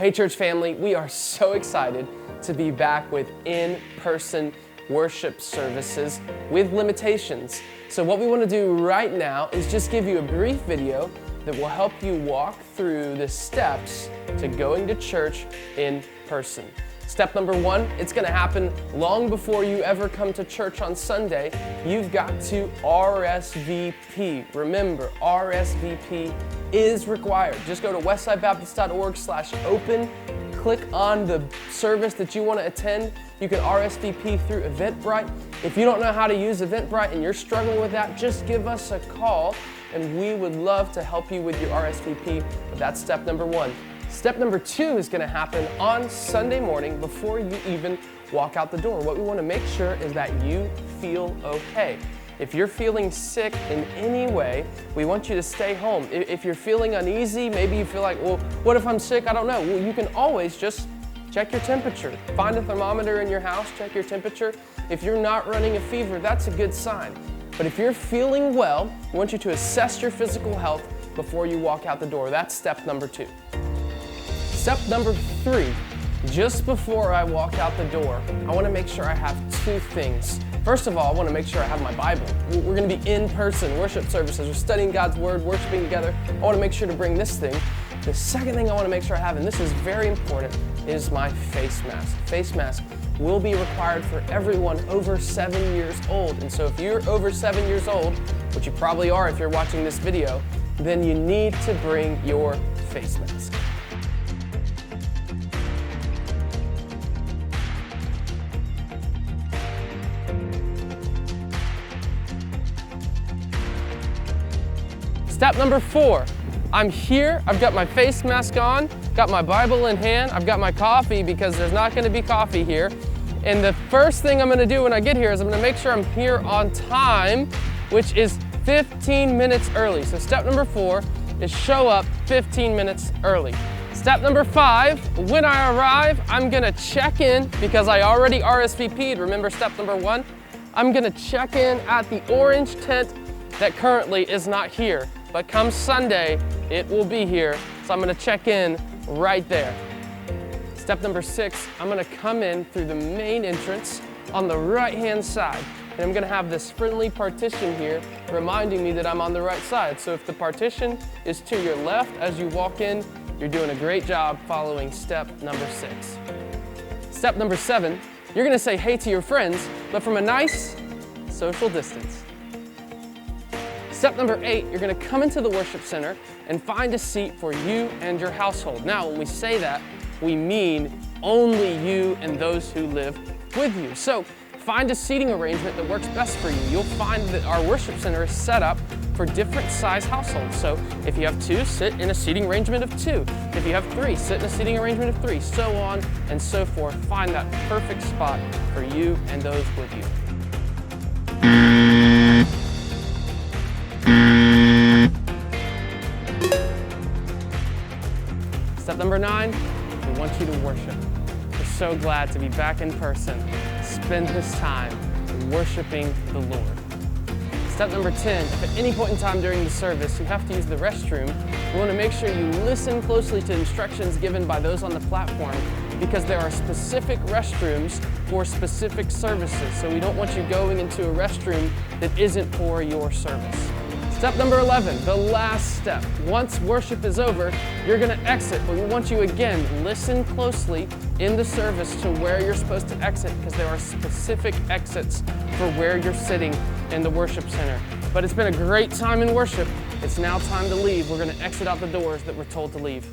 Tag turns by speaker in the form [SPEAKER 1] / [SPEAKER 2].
[SPEAKER 1] Well, hey church family, we are so excited to be back with in-person worship services with limitations. So what we want to do right now is just give you a brief video that will help you walk through the steps to going to church in person. Step number one, it's going to happen long before you ever come to church on Sunday. You've got to RSVP. Remember, RSVP is required. Just go to westsidebaptist.org/open, click on the service that you want to attend. You can RSVP through Eventbrite. If you don't know how to use Eventbrite and you're struggling with that, just give us a call and we would love to help you with your RSVP. But that's step number one. Step number two is going to happen on Sunday morning before you even walk out the door. What we want to make sure is that you feel okay. If you're feeling sick in any way, we want you to stay home. If you're feeling uneasy, maybe you feel like, well, what if I'm sick? I don't know. Well, you can always just check your temperature. Find a thermometer in your house, check your temperature. If you're not running a fever, that's a good sign. But if you're feeling well, we want you to assess your physical health before you walk out the door. That's step number two. Step number three, just before I walk out the door, I want to make sure I have two things. First of all, I want to make sure I have my Bible. We're going to be in-person worship services. We're studying God's Word, worshiping together. I want to make sure to bring this thing. The second thing I want to make sure I have, and this is very important, is my face mask. Face mask will be required for everyone over 7 years old. And so if you're over 7 years old, which you probably are if you're watching this video, then you need to bring your face mask. Step number four, I'm here, I've got my face mask on, got my Bible in hand, I've got my coffee because there's not going to be coffee here. And the first thing I'm going to do when I get here is I'm going to make sure I'm here on time, which is 15 minutes early. So step number four is show up 15 minutes early. Step number five, when I arrive, I'm going to check in because I already RSVP'd. Remember step number one? I'm going to check in at the orange tent that currently is not here. But come Sunday, it will be here, so I'm gonna check in right there. Step number six, I'm gonna come in through the main entrance on the right-hand side, and I'm gonna have this friendly partition here reminding me that I'm on the right side. So if the partition is to your left as you walk in, you're doing a great job following step number six. Step number seven, you're gonna say hey to your friends, but from a nice social distance. Step number eight, you're going to come into the worship center and find a seat for you and your household. Now, when we say that, we mean only you and those who live with you. So find a seating arrangement that works best for you. You'll find that our worship center is set up for different size households. So if you have two, sit in a seating arrangement of two. If you have three, sit in a seating arrangement of three, so on and so forth. Find that perfect spot for you and those with you. Step number nine, we want you to worship. We're so glad to be back in person. Spend this time worshiping the Lord. Step number 10, if at any point in time during the service you have to use the restroom, we want to make sure you listen closely to instructions given by those on the platform because there are specific restrooms for specific services. So we don't want you going into a restroom that isn't for your service. Step number 11, the last step. Once worship is over, you're going to exit, but we want you again, listen closely in the service to where you're supposed to exit because there are specific exits for where you're sitting in the worship center. But it's been a great time in worship. It's now time to leave. We're going to exit out the doors that we're told to leave.